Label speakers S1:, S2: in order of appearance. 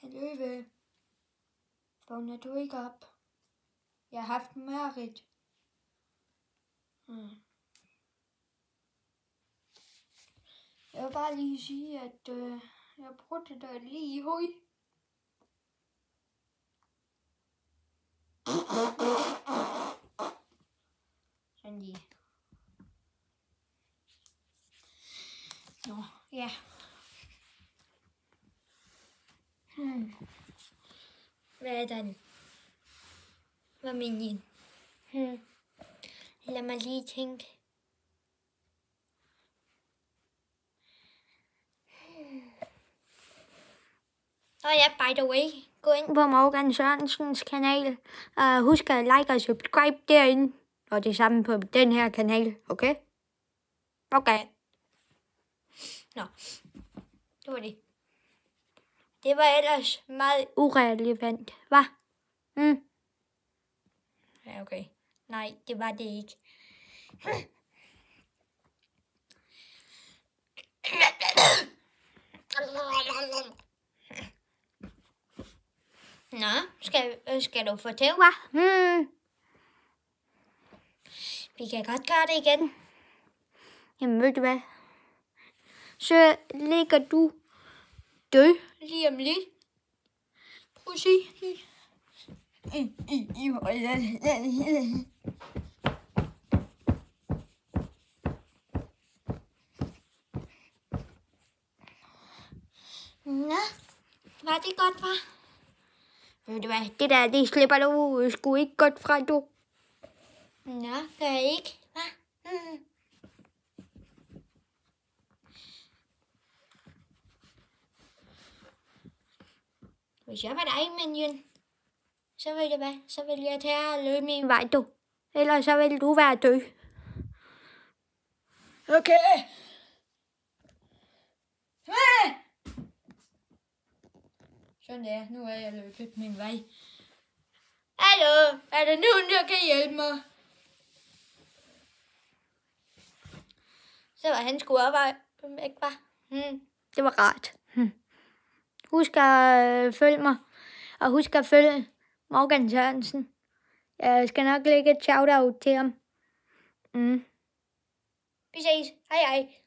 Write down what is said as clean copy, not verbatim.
S1: Løve, vågner du ikke op? Jeg har haft mareridt. Jeg vil bare lige sige, at jeg brugte dig lige i hovedet. Sådan lige. Nå, ja. Hvad er den? Hvad mener I? Lad mig lige tænke. Ja, by the way. Gå ind på Morgan Sørensens kanal. Husk at like og subscribe derinde. Og det samme på den her kanal, okay? Okay. Nå, det var det. Det var ellers meget urelevant, hva'? Ja, okay. Nej, det var det ikke. Nå, skal du fortælle mig? Vi kan godt gøre det igen. Jamen, ved du hvad? Så ligger du død lige om lidt. Prøv at se. Nå, var det godt, hva'? Ved du hvad, det der, det slipper du sgu ikke godt fra, du. Nå, gør jeg ikke, hva'? Hvis jeg var dig, Minion, så vil det hvad? Så vil jeg tage og løbe min vej, du. Ellers så vil du være død. Okay. Sådan der, nu er jeg løbet min vej. Hallo, er der nogen, der kan hjælpe mig? Så var han sgu op væk, var. Det var rart. Husk at følge mig, og husk at følge Morgan Sørensen. Jeg skal nok lægge et shout-out til ham. Vi ses. Hej hej.